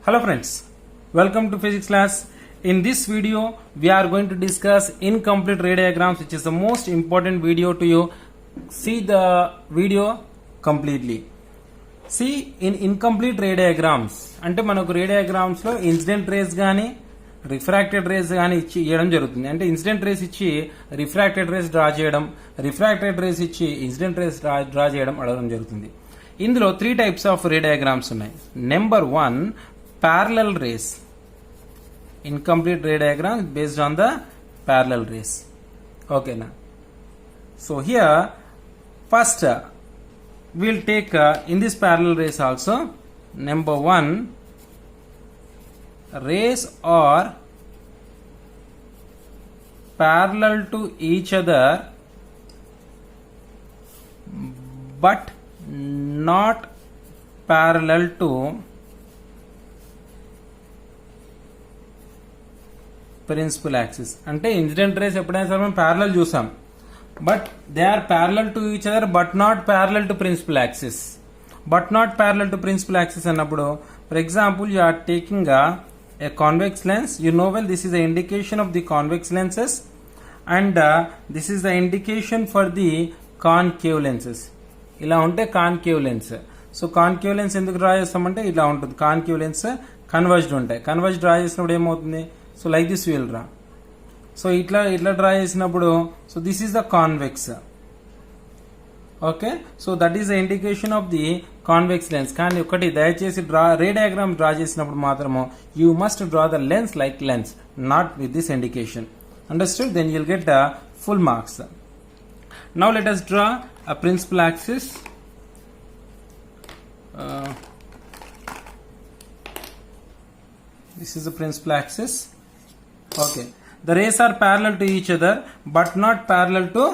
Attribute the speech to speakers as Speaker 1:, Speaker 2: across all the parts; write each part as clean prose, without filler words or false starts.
Speaker 1: Hello friends, welcome to physics class. In this video we are going to discuss incomplete ray diagrams, which is the most important video to you. See the video completely. See, in incomplete ray diagrams అంటే మనకు రే diagrams లో incident race గానీ refracted race గానీ ఇచ్చి ఇవ్వడం జరుగుతుంది. అంటే incident race ఇచ్చి రిఫ్రాక్టెడ్ రేస్ డ్రా చేయడం, రిఫ్రాక్టెడ్ రేస్ ఇచ్చి ఇన్సిడెంట్ రేస్ డ్రా చేయడం అడగడం జరుగుతుంది. ఇందులో 3 టైప్స్ ఆఫ్ రే డయాగ్రామ్స్ ఉన్నాయి. Number 1, parallel rays. Incomplete ray diagram based on the parallel rays. Okay now. So here first we'll take in this parallel rays also, number 1, rays are parallel to each other but not parallel to principal axis. అంటే incident rays ఎప్పుడైనా సరే మనం parallel చూసాం, but they are parallel to each other but not parallel to principal axis. But not parallel to principal axis అన్నప్పుడు, for example you are taking a convex lens. You know well, this is the indication of the convex lenses and this is the indication for the concave lenses. ఇలా ఉంటే concave lens. So concave lens ఎందుకు draw చేస్తామంటే ఇలా ఉంటుంది. Concave lens converged ఉంటాయి. Converge draw చేసినప్పుడు ఏమవుతుంది? So like this will draw. So ఇట్లా డ్రా చేసినప్పుడు, so this is the convex. Okay, so that is the indication of the convex lens. కానీ ఒకటి దయచేసి రే డయాగ్రామ్ డ్రా చేసినప్పుడు మాత్రము you must draw the lens like lens, not with this indication. Understood? Then you'll get full marks. Now let us draw a principal axis. This is the principal axis. Okay, the rays are parallel to each other but not parallel to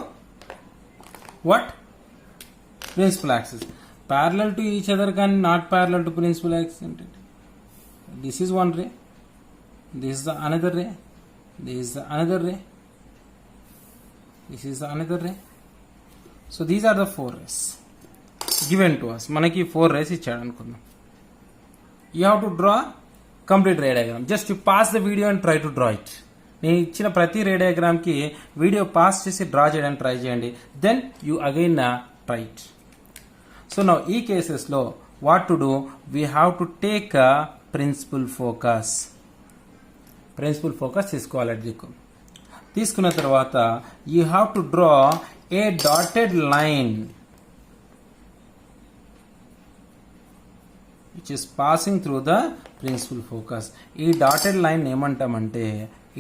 Speaker 1: what? Principal axis. Parallel to each other can not parallel to principal axis. This is one ray, this is the another ray, this is the another ray, this is the another ray. So these are the 4 rays given to us. మనకి 4 rays ఇచ్చాడు అనుకుందాం. You have to draw complete ray diagram. Just you pass the video and try to draw it. నేను ఇచ్చిన ప్రతి ray diagram కి video pass చేసి draw చేయడానికి try చేయండి. Then you again try it. So now ఈ కేసెస్ లో what to do, we have to take principal focus. Principal focus తీసుకోవాలి. దిక్కు తీసుకున్న తర్వాత you have to draw a dotted line which is passing through the principal focus. ఈ dotted line ఏమంటామంటే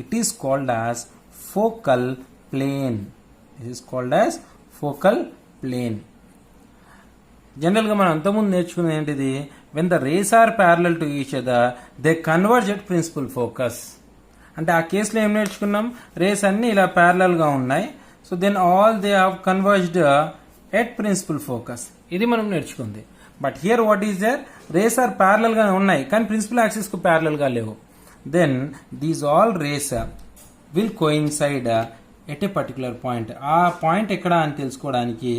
Speaker 1: it is called as focal plane. It is called as focal plane. General గా మనం అంతకుముందు నేర్చుకునేది ఏంటిది? when the rays are parallel to each other they converge at principal focus. అంటే ఆ కేసులో ఏం నేర్చుకున్నాం? రేస్ అన్ని ఇలా ప్యారలల్ గా ఉన్నాయి. So then all they have converged at principal focus. ఇది మనం నేర్చుకుంది. But here what is there? Rays are parallel గా ఉన్నాయి కానీ ప్రిన్సిపల్ యాక్సిస్ కు ప్యారలల్ గా లేవు. Then these all rays will coincide at a particular point. ఆ పాయింట్ ఎక్కడ అని తెలుసుకోవడానికి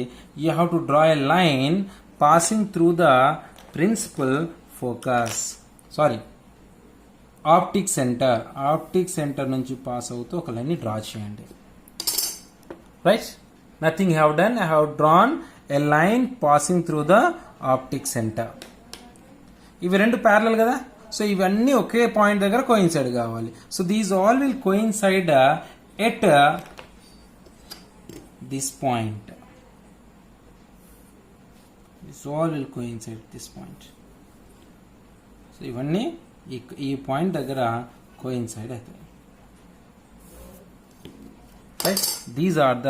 Speaker 1: you have to draw a line passing through the principal focus, sorry optic centre. Optic centre నుంచి పాస్ అవుతూ ఒక లైన్ ని డ్రా చేయండి. Right, nothing have done. I have drawn a line passing through the optic centre. ఇవి రెండు parallel కదా, so ఇవన్నీ ఒకే పాయింట్ దగ్గర కోయిన్సైడ్ కావాలి. So these all will coincide at this point. This all will coincide this point. So ఇవన్నీ ఈ point దగ్గర కోయిన్సైడ్ అవుతాయి. Right, these are the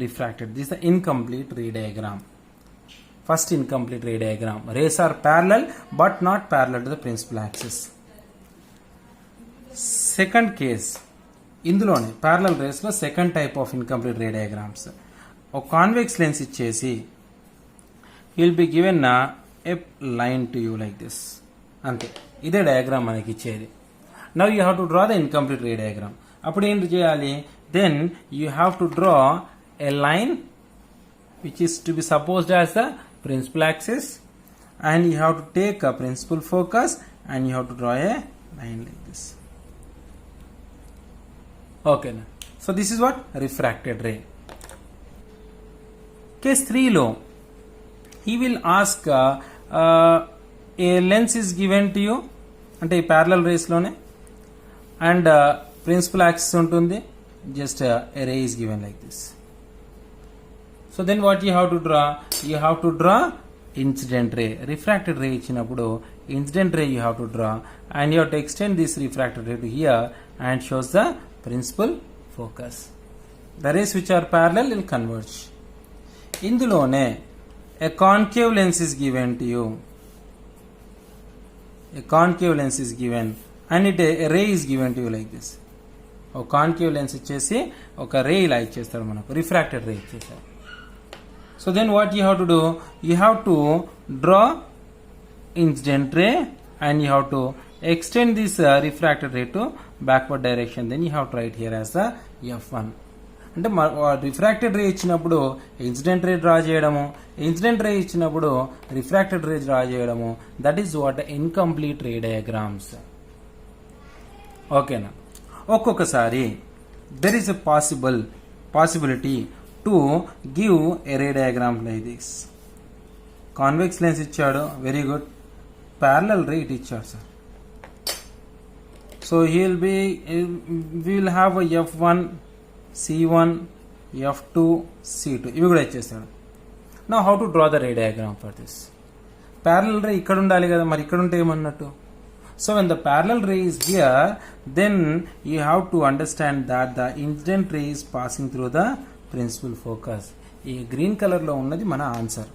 Speaker 1: refracted. This the incomplete ray diagram. First incomplete ray diagram. Rays are parallel but not parallel to the principal axis. Second case, ఇందులోనే parallel rays లో second type of incomplete ray diagrams. ఒక convex lens ఇచ్చేసి will be given a line to you like this. అంతే, ఇదే diagram మనకి ఇచ్చేది. Now you have to draw the incomplete ray diagram. అప్పుడు ఏంటి చేయాలి? Then you have to draw a line which is to be supposed as the principal axis and you have to take a principal focus and you have to draw a line like this. Okay, now so this is what refracted ray. Case 3 లో he will ask a lens is given to you, అంటే ఈ parallel race లోనే, and principal axis ఉంటుంది, just a ray is given like this. So then what you have to draw? You have to draw incident ray. Refracted ray ఇచ్చినప్పుడు incident ray you have to draw, and you have to extend this refracted ray to here and shows the principal focus. The rays which are parallel will converge. ఇందులోనే a concave lens is given to you. A concave lens is given and a ray is given to you like this. ఒక concave lens ఇచ్చేసి ఒక ray ఇలా ఇచ్చేస్తాడు మనకు, refracted ray ఇచ్చేస్తాడు. So then what you have to do? You have to draw incident ray and you have to extend this refracted ray to backward direction. Then you have to write here as the F1. అంటే refracted ray ఇచ్చినప్పుడు incident ray draw చేయడము, incident ray ఇచ్చినప్పుడు refracted ray draw చేయడము, that is what incomplete ray diagrams. ఓకేనా? ఒక్కొక్కసారి there is a possibility to give a ray diagram like this. Convex lens ఇచ్చాడు, very good. Parallel ray it ఇచ్చాడు sir. So we will have a F1, C1, F2, C2. ఇవి కూడా ఇచ్చేస్తాడు. Now how to draw the ray diagram for this? Parallel ray ఇక్కడ ఉండాలి కదా, మరి ఇక్కడ ఉంటే ఏమన్నట్టు? So when the parallel ray is here, then you have to understand that the incident ray is passing through the principal focus. ఈ green colour లో ఉన్నది మన ఆన్సర్.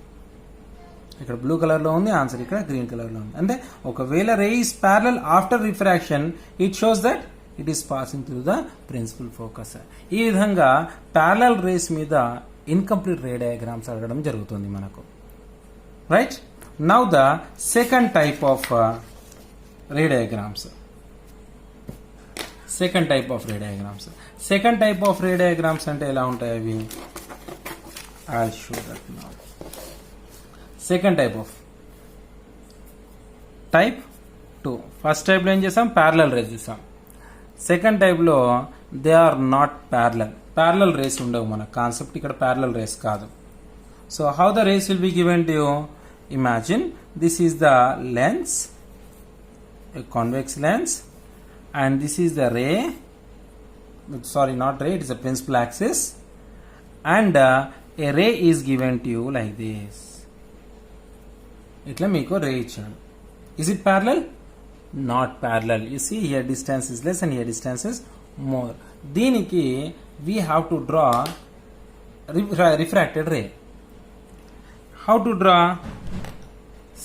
Speaker 1: ఇక్కడ బ్లూ కలర్ లో ఉంది ఆన్సర్, ఇక్కడ గ్రీన్ కలర్ లో ఉంది. అంటే ఒకవేళ ray is parallel after refraction, it shows that it is passing through the principal focus. ఈ విధంగా ప్యారలల్ రేస్ మీద ఇన్కంప్లీట్ రే డయాగ్రామ్స్ అడగడం జరుగుతుంది మనకు. Right now the second type of ray diagrams. Second type of ray diagrams అంటే ఎలా ఉంటాయి అవి? I show that now. Second type 2. First టైప్లో ఏం చేసాం? ప్యారలల్ రేస్ చూసాం. సెకండ్ టైప్లో they are not parallel rays ఉండవు. మన కాన్సెప్ట్ ఇక్కడ ప్యారలల్ రేస్ కాదు. So how the rays will be given to you? Imagine this is the lens, a convex lens, and this is the ray, sorry not ray, it is a principal axis, and a ray is given to you like this. ఇట్లా మీకు రే ఇచ్చాడు. Is it parallel? Not parallel. You see here distance is less and here distance is more. దీనికి we have to draw refracted ray. How to draw?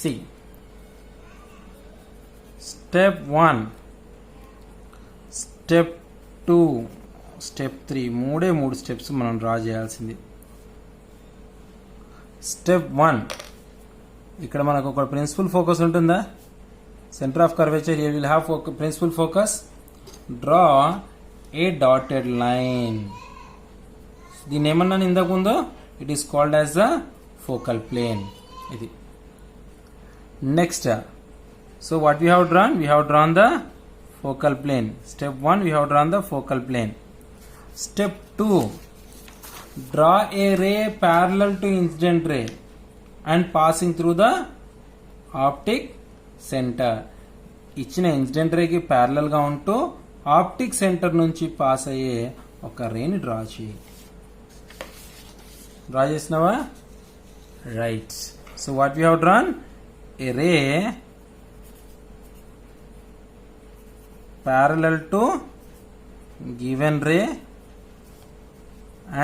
Speaker 1: See, step 1, step 2, step 3, మూడే steps మనం draw చేయాల్సింది. Step 1, ఇక్కడ మనకు ఒక principal focus ఉంటుందా? Centre of curvature, here will have principal focus. Draw a dotted line. దీన్ని ఏమన్నాను ఇంతకు ముందు? It is called as the focal plane. ఇది next. So what we have drawn? We have drawn the focal plane. Step 1, we have drawn the focal plane. Step 2, draw a ray parallel to incident ray and passing through the optic center. ఇచ్చిన incident రేకి parallel గా ఉంటూ optic centre నుంచి pass అయ్యే ఒక రేని draw చేయి. Draw చేసినావా? Right. So what we have drawn? A ray parallel to given ray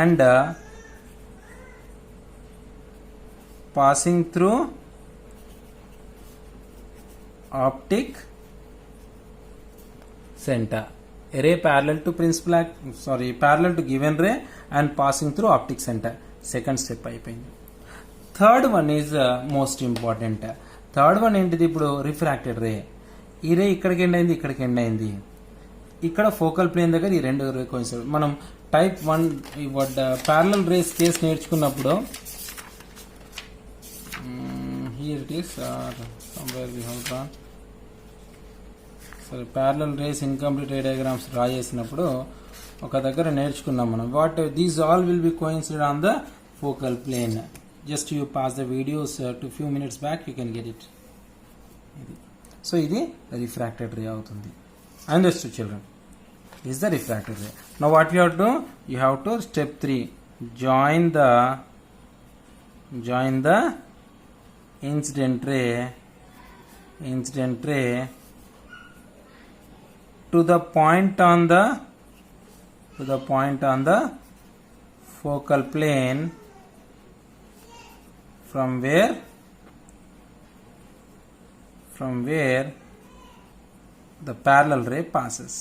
Speaker 1: and passing through optic center. A ray parallel to parallel to given ray and passing through optic center. Second step అయిపోయింది. Third one is most important. Third one ఏంటిది? ఇప్పుడు refracted ray. ఈ రే ఇక్కడికి end అయింది, ఇక్కడికి end అయింది. ఇక్కడ focal plane దగ్గర ఈ రెండు రే కోయిన్సైడ్. మనం టైప్ 1 ప్యారలల్ రేస్ కేస్ నేర్చుకున్నప్పుడు here it is somewhere we have drawn సరే parallel rays incomplete ray diagrams draw చేసినప్పుడు ఒక దగ్గర నేర్చుకున్నాం మనం what these all will be coincident on the focal plane. Just you pass the videos to few minutes back you can get it. ఇది so ఇది refracted ray అవుతుంది. Understood children, is the refracted ray. Now what you have to do? You have to step 3 join the incident ray to the point on the focal plane from where the parallel ray passes.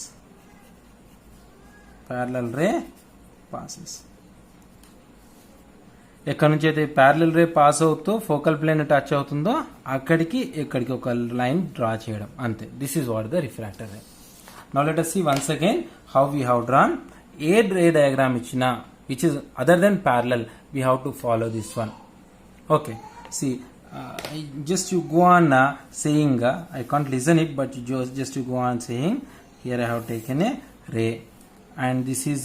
Speaker 1: ఎక్కడి నుంచి అయితే parallel రే pass అవుతూ focal plane touch అవుతుందో అక్కడికి ఇక్కడికి ఒక line draw చేయడం అంతే. This is what the refractor ray. Now let us see once again how we have drawn A ray diagram ఇచ్చినా which is other than parallel we have to follow this one. Okay, see just you go on saying I can't listen it, but just you go on saying here I have taken a ray and this is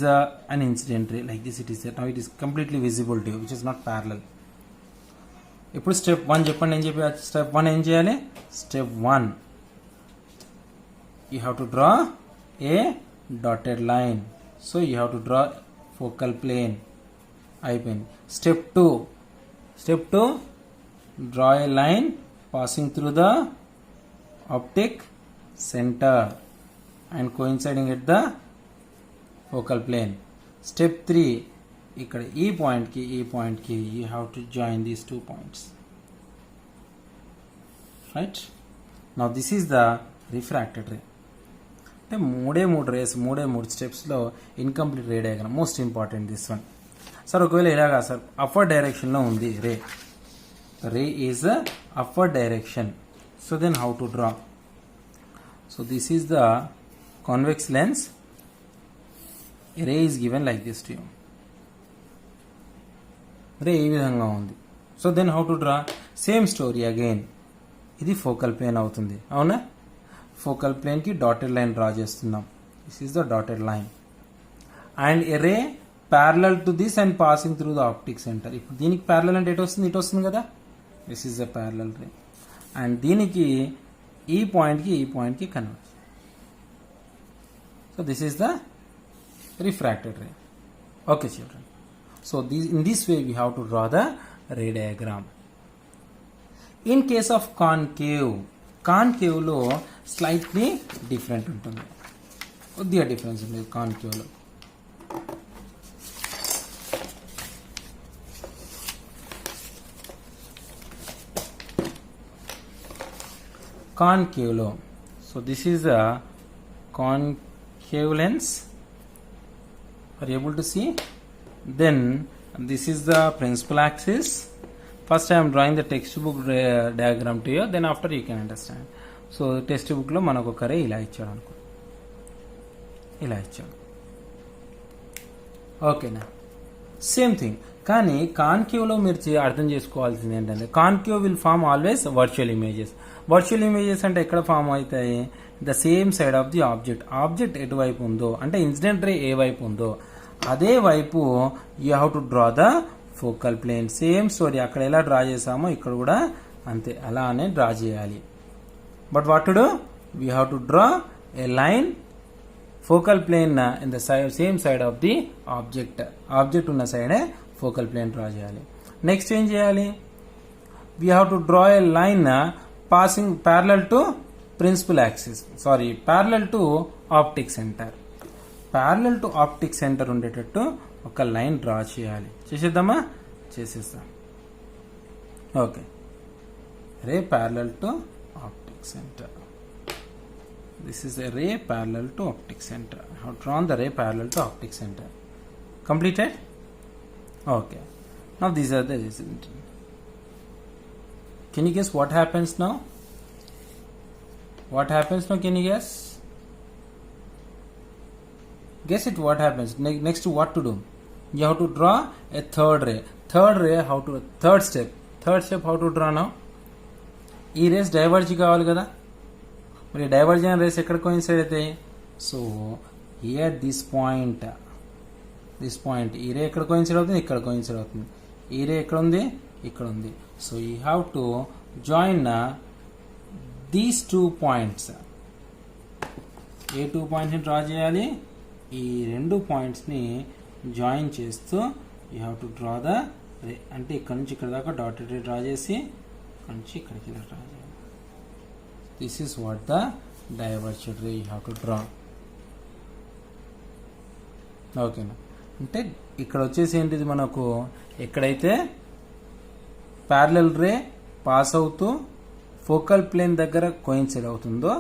Speaker 1: an incident ray like this. It is now it is completely visible to you, which is not parallel. ఇప్పుడు step 1 చెప్పండి. ఏం చెప్పి step 1 ఏం చేయాలి? Step 1 you have to draw a dotted line, so you have to draw focal plane. అయిపోయింది. Step 2 draw a line passing through the optic center and coinciding at the focal plane. Step 3 ఇక్కడ ఈ point కి you have to join these 2 points, right? Now this is the refracted ray. అంటే మూడే మూడు steps లో incomplete ray diagram. Most important this one. Sir ఒకవేళ ఇలాగా sir upward direction లో ఉంది ray is upward direction, so then how to draw? So this is the convex lens. Ray is given like this to you. Ray ఈ విధంగా ఉంది. So then how to draw? Same story again. ఇది focal plane అవుతుంది, అవునా? Focal plane కి dotted line draw చేస్తున్నాం. This is the dotted line and a ray parallel to this and passing through the optic centre. ఇప్పుడు దీనికి parallel అంటే ఇటు వస్తుంది కదా. This is the parallel ray and దీనికి ఈ పాయింట్ కి convert. So this is the refracted ray. Okay children, so in this way we have to draw the ray diagram. In case of concave లో slightly different ఉంటుంది. కొద్దిగా difference ఉంది concave లో. So this is a concave lens. Are you able to see? Then this is the principal axis. First I am drawing the textbook diagram to you, then after you can understand. So textbook లో మనకు ఒక ray ఇలా ఇచ్చాడు. ఓకేనా? Same thing. కానీ concave లో మీరు అర్థం చేసుకోవాల్సింది ఏంటంటే concave will form always virtual images. Virtual images అంటే ఎక్కడ ఫామ్ అవుతాయి? The same side of the object ఎటువైపు ఉందో, అంటే ఇన్సిడెంట్ రే ఏ వైపు ఉందో అదే వైపు you have to draw the focal plane. Same story, అక్కడ ఎలా డ్రా చేసామో ఇక్కడ కూడా అంతే అలానే డ్రా చేయాలి. But what to do? We have to draw a line focal plane in the same side of the object ఉన్న సైడే ఫోకల్ ప్లేన్ డ్రా చేయాలి. నెక్స్ట్ ఏం చేయాలి? We have to draw a line passing parallel to principal axis, parallel to optic center. Parallel to optic center ఉండేటట్టు ఒక line draw చేయాలి. చేసేద్దామా? చేసేస్తాం. Okay, ray parallel to optic center. This is a ray parallel to optic centre. I have drawn the ray parallel to optic center. Completed? Okay. Now these are the results. Can you guess what happens now? What happens now? Can you guess? Guess it. What happens next? What to do? You have to draw a third ray. Third step how to draw now? ఈ race diverge కావాలి కదా. మరి divergent race ఎక్కడ coincide అవుతాయి? So here this point ఈ రే ఎక్కడ coincide అవుతుంది? ఇక్కడ కోయిన్సైడ్ అవుతుంది. ఈ రే ఎక్కడ ఉంది? ఇక్కడ ఉంది. So you have to join these 2 points. ఏ 2 పాయింట్స్ని డ్రా చేయాలి? ఈ 2 పాయింట్స్ని జాయిన్ చేస్తూ you have to draw the ray. అంటే ఇక్కడ నుంచి ఇక్కడ దాకా డాటెడ్ రే డ్రా చేసి ఇక్కడ నుంచి ఇక్కడికి ఇలా డ్రా చేయాలి. This is what the divergent ray you have to draw. ఓకేనా? అంటే ఇక్కడ వచ్చేసి ఏంటిది మనకు, ఎక్కడైతే ప్యారలల్ రే పాస్ అవుతూ ఫోకల్ ప్లేన్ దగ్గర కోయిన్సైడ్ అవుతుందో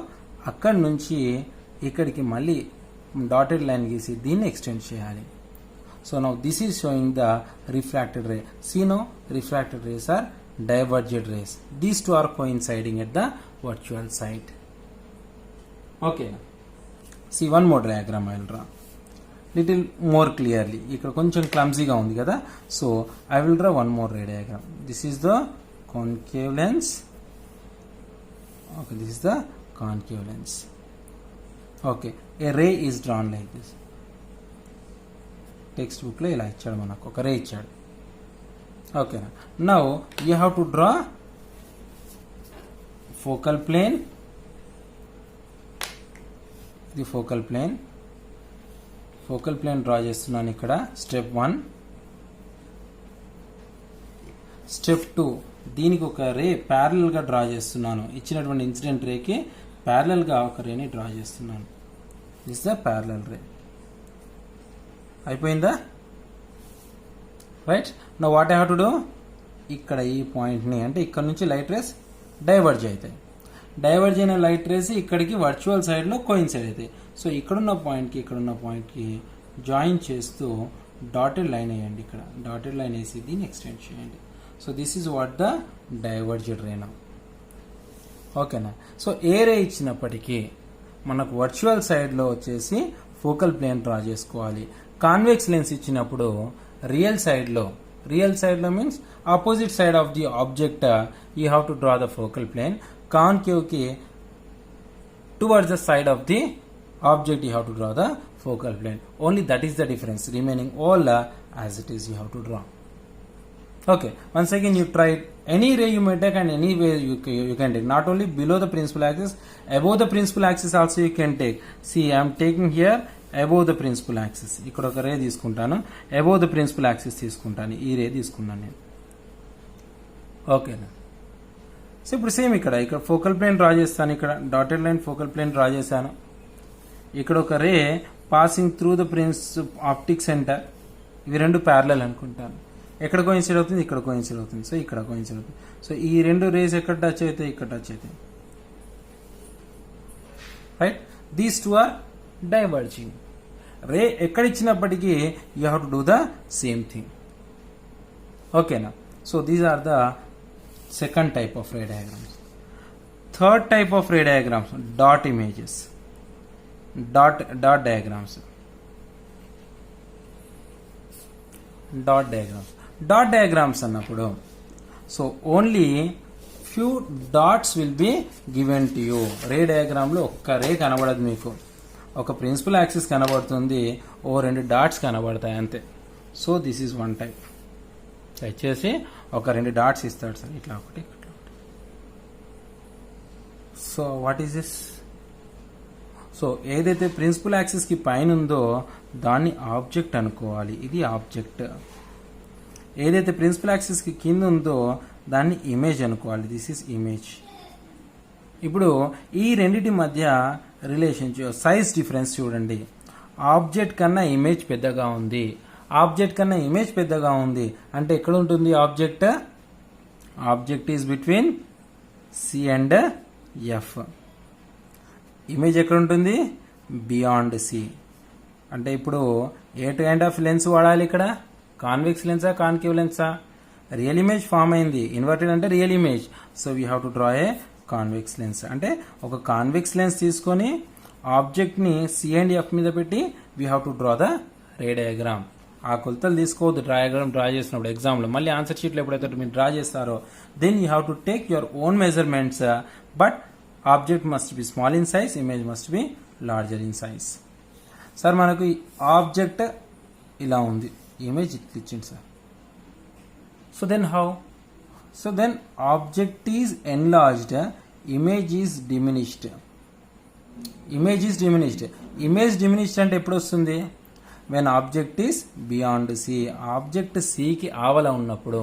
Speaker 1: అక్కడి నుంచి ఇక్కడికి మళ్ళీ డాటెడ్ లైన్ గీసి దీన్ని ఎక్స్టెండ్ చేయాలి. So now this is showing the refracted ray. See now, refracted rays are divergent rays. These two are coinciding at the virtual side. Okay. See one more diagram I will draw. Little more clearly. ఇక్కడ కొంచెం క్లమ్జీగా ఉంది కదా. So I will draw one more ray diagram. This is the concave lens. Okay, this is the concave lens. Okay, a ray is drawn like this. Text బుక్లో ఇలా ఇచ్చాడు, మనకు ఒక ray ఇచ్చాడు. ఓకేనా? Now you have to draw focal plane. ఇది focal plane. Focal plane draw చేస్తున్నాను ఇక్కడ. స్టెప్ 1. స్టెప్ 2, దీనికి ఒక రే ప్యారలల్గా డ్రా చేస్తున్నాను. ఇచ్చినటువంటి ఇన్సిడెంట్ రేకి ప్యారలల్గా ఒక రేని డ్రా చేస్తున్నాను. దిస్ ద ప్యారలల్ రే. అయిపోయిందా? Right. Know what I have to do, ఇక్కడ ఈ పాయింట్ని, అంటే ఇక్కడ నుంచి లైట్ రేస్ డైవర్జ్ అవుతాయి. డైవర్జ్ అయిన లైట్ రేస్ ఇక్కడికి వర్చువల్ సైడ్లో కోయిన్సైడ్ అవుతాయి. సో ఇక్కడున్న పాయింట్కి జాయిన్ చేస్తూ డాటెడ్ లైన్ వేయండి. ఇక్కడ డాటెడ్ లైన్ వేసి దీన్ని ఎక్స్టెండ్ చేయండి. So this is what the diverged ray now. ఓకేనా? సో ఏ రే ఇచ్చినప్పటికీ మనకు వర్చువల్ సైడ్లో వచ్చేసి ఫోకల్ ప్లేన్ డ్రా చేసుకోవాలి. కాన్వెక్స్ లెన్స్ ఇచ్చినప్పుడు రియల్ సైడ్లో means opposite side of the object you have to draw the focal plane. కాన్కేవ్కి towards the side of the object you have to draw the focal plane. Only that is the difference. Remaining all as it is you have to draw. Okay, once again you try any ray you may take and any way you can take, not only below the principal axis, above the principal axis also you can take. See, I am taking here above the principal axis. ఇక్కడ ఒక రే తీసుకుంటాను, above the principal axis తీసుకుంటాను. ఈ రే తీసుకున్నాను నేను. ఓకేనా? So ఇప్పుడు same ఇక్కడ ఫోకల్ ప్లేన్ డ్రా చేస్తాను. ఇక్కడ dotted line focal plane draw చేశాను. ఇక్కడ ఒక ray passing through the optic centre. ఇవి రెండు ప్యారలల్ అనుకుంటాను. ఎక్కడ కోయిన్సైడ్ అవుతుంది? ఇక్కడ కోయిన్సైడ్ అవుతుంది. సో ఇక్కడ కోయిన్సైడ్ అవుతుంది. సో ఈ రెండు రేస్ ఎక్కడ టచ్ అవుతాయి? ఇక్కడ టచ్ అవుతాయి. Right. These two are diverging. Ray ఎక్కడ ఇచ్చినప్పటికీ you have to do the same thing. ఓకేనా? So these are the second type of ray diagrams. Third type of ray diagrams, dot images, dot diagrams. Dot diagrams అన్నప్పుడు so only few dots will be given to you. Ray డయాగ్రామ్లో ఒక్క ray కనబడదు మీకు. ఒక principal axis కనబడుతుంది, ఓ 2 dots కనబడతాయి అంతే. So this is one type. వచ్చేసి ఒక 2 డాట్స్ ఇస్తాడు సార్, ఇట్లా ఒకటి ఇట్లా ఒకటి. So what is this? So ఏదైతే ప్రిన్సిపల్ యాక్సిస్కి పైన ఉందో దాన్ని ఆబ్జెక్ట్ అనుకోవాలి. ఇది ఆబ్జెక్ట్. ఏదైతే ప్రిన్సిపల్ యాక్సిస్కి కింద ఉందో దాన్ని ఇమేజ్ అనుకోవాలి. This is image. ఇప్పుడు ఈ రెండిటి మధ్య రిలేషన్షిప్, సైజ్ డిఫరెన్స్ చూడండి. ఆబ్జెక్ట్ కన్నా ఇమేజ్ పెద్దగా ఉంది. ఆబ్జెక్ట్ కన్నా ఇమేజ్ పెద్దగా ఉంది అంటే ఎక్కడ ఉంటుంది object? Object is between C and F. Image ఎక్కడ ఉంటుంది? Beyond C. అంటే ఇప్పుడు ఏ కైండ్ ఆఫ్ లెన్స్ వాడాలి ఇక్కడ? కాన్వెక్స్ లెన్సా, కాన్కేవ్ లెన్సా? రియల్ ఇమేజ్ ఫామ్ అయింది. ఇన్వర్టెడ్ అంటే real image. So we have to draw a convex lens. అంటే ఒక కాన్వెక్స్ లెన్స్ తీసుకొని ఆబ్జెక్ట్ని సి అండ్ ఎఫ్ మీద పెట్టి we have to draw the ray diagram. ఆ కొలతలు తీసుకోవద్దు డయాగ్రామ్ డ్రా చేసినప్పుడు ఎగ్జామ్లో. మళ్ళీ ఆన్సర్ షీట్లో ఎప్పుడైతే మీరు డ్రా చేస్తారో then you have to take your own measurements. But object must be small in size, image must be larger in size. Sir మనకు ఆబ్జెక్ట్ ఇలా ఉంది, ఇమేజ్ ఇట్లా ఇచ్చింది sir. So then how? So then object is enlarged, image is diminished. Image is diminished. Image diminished అంటే ఎప్పుడు వస్తుంది? When object is beyond C. Object సికి ఆవల ఉన్నప్పుడు.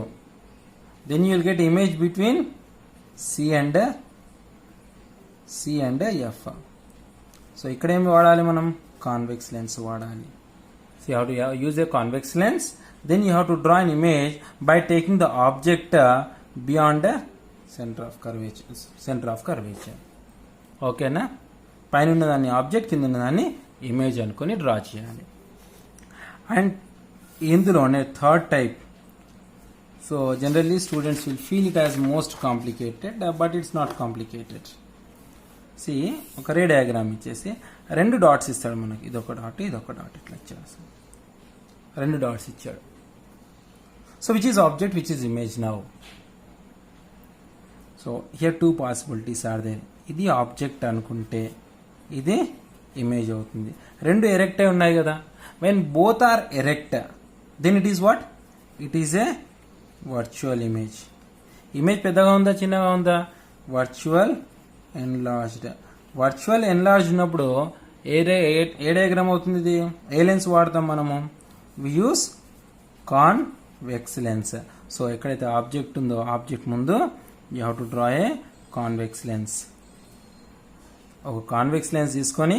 Speaker 1: Then you will get image between C and F. So ఇక్కడ ఏమి వాడాలి మనం? కాన్వెక్స్ లెన్స్ వాడాలి. So you have to use a convex lens. Then you have to draw an image by taking the object beyond the center of curvature. ఓకేనా? పైన ఉన్నదాన్ని object, కింద ఉన్నదాన్ని ఇమేజ్ అనుకుని డ్రా చేయాలి. అండ్ ఇందులోనే third type. So generally students will feel it as most complicated, but it's not complicated. See ఒక ray diagram ఇచ్చేసి 2 డాట్స్ ఇస్తాడు మనకి. ఇదొక డాట్, ఇదొక డాట్, ఇట్లా ఇచ్చాడు. 2 డాట్స్ ఇచ్చాడు. So which is object, which is image now? So here 2 possibilities are there. ఇది ఆబ్జెక్ట్ అనుకుంటే ఇది ఇమేజ్ అవుతుంది. 2 ఎరెక్ట్ అయి ఉన్నాయి కదా. When both are erect, then it is what? It is a virtual image. Image పెద్దగా ఉందా, చిన్నగా ఉందా? Virtual enlarged. వర్చువల్ ఎన్లార్జ్ ఉన్నప్పుడు ఏ డయాగ్రామ్ అవుతుంది ఇది? ఏ లెన్స్ వాడతాం మనము? We use convex lens. So ఎక్కడైతే ఆబ్జెక్ట్ ఉందో ఆబ్జెక్ట్ ముందు you have to draw a convex lens. ఒక కాన్వెక్స్ లెన్స్ తీసుకొని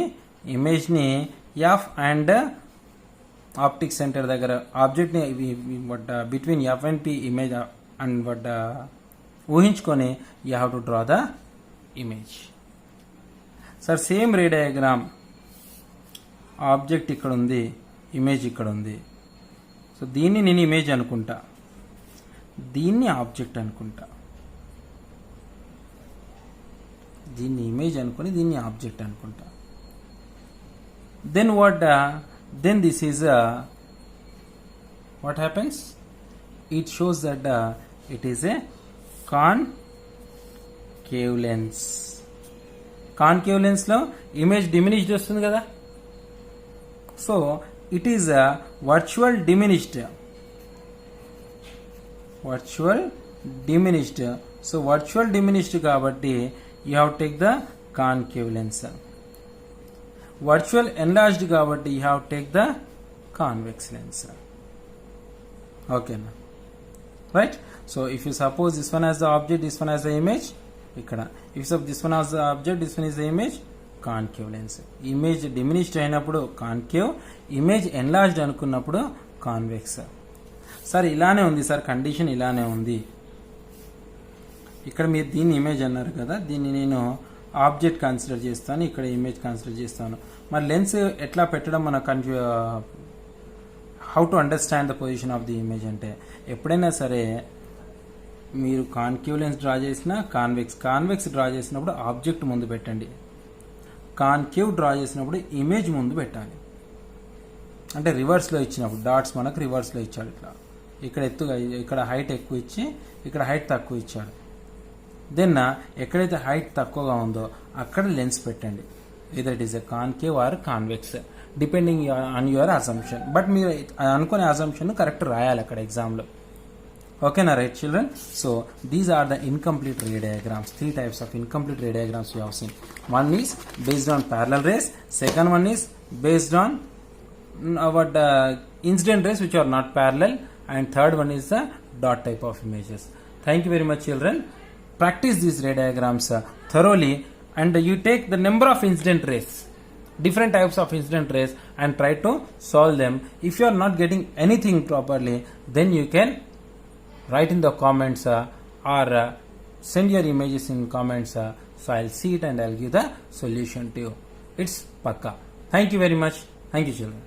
Speaker 1: ఇమేజ్ని ఎఫ్ అండ్ ఆప్టిక్ సెంటర్ దగ్గర ఆబ్జెక్ట్ని between F and P image and ఊహించుకొని you have to draw the image. Sir same ray diagram, object ఇక్కడ ఉంది, image ఇక్కడ ఉంది. సో దీన్ని నేను ఇమేజ్ అనుకుంటా, దీన్ని ఆబ్జెక్ట్ అనుకుంటా. దీన్ని ఇమేజ్ అనుకుని దీన్ని ఆబ్జెక్ట్ అనుకుంటా. Then then this is what happens? It shows that it is a concave lens. Concave lens లో ఇమేజ్ డిమినిష్డ్ వస్తుంది కదా. So it is a virtual diminished. So virtual diminished కాబట్టి you have to take the concave lens. Virtual enlarged కాబట్టి you have to take the convex lens. Okay na? Right? So if you suppose this one has the object, this one has the image, ikkada. If this one has the object, this one is the image, concave lens. Image diminished అయినప్పుడు concave, image enlarged అనుకున్నప్పుడు convex. Sir ఇలానే ఉంది sir, condition ఇలానే ఉంది. ఇక్కడ మీరు దీన్ని image అన్నారు కదా, దీన్ని నేను ఆబ్జెక్ట్ కన్సిడర్ చేస్తాను, ఇక్కడ ఇమేజ్ కన్సిడర్ చేస్తాను. మరి లెన్స్ ఎట్లా పెట్టడం మన how to understand the position of the image అంటే, ఎప్పుడైనా సరే మీరు కాన్కేవ్ లెన్స్ డ్రా చేసినా కాన్వెక్స్ డ్రా చేసినప్పుడు ఆబ్జెక్ట్ ముందు పెట్టండి, కాన్కేవ్ డ్రా చేసినప్పుడు ఇమేజ్ ముందు పెట్టాలి. అంటే రివర్స్లో ఇచ్చినప్పుడు డాట్స్ మనకు రివర్స్లో ఇచ్చాడు. ఇట్లా ఇక్కడ ఎత్తుగా, ఇక్కడ హైట్ ఎక్కువ ఇచ్చి ఇక్కడ హైట్ తక్కువ ఇచ్చాడు. దెన్ ఎక్కడైతే హైట్ తక్కువగా ఉందో అక్కడ లెన్స్ పెట్టండి. either it is a concave or convex depending on your assumption. But మీరు అనుకునే అజంప్షన్ కరెక్ట్ రాయాలి అక్కడ ఎగ్జామ్లో. ఓకేనా? Right children. So these are the incomplete ray diagrams. 3 types of incomplete ray diagrams we have seen. One is based on parallel rays, second one is based on incident rays which are not parallel, and third one is the dot type of images. Thank you very much children. Practice these ray diagrams thoroughly, and you take the number of incident rays, different types of incident rays, and try to solve them. If you are not getting anything properly, then you can write in the comments or send your images in comments, so I'll see it and I'll give the solution to you. It's pakka. Thank you very much. Thank you children.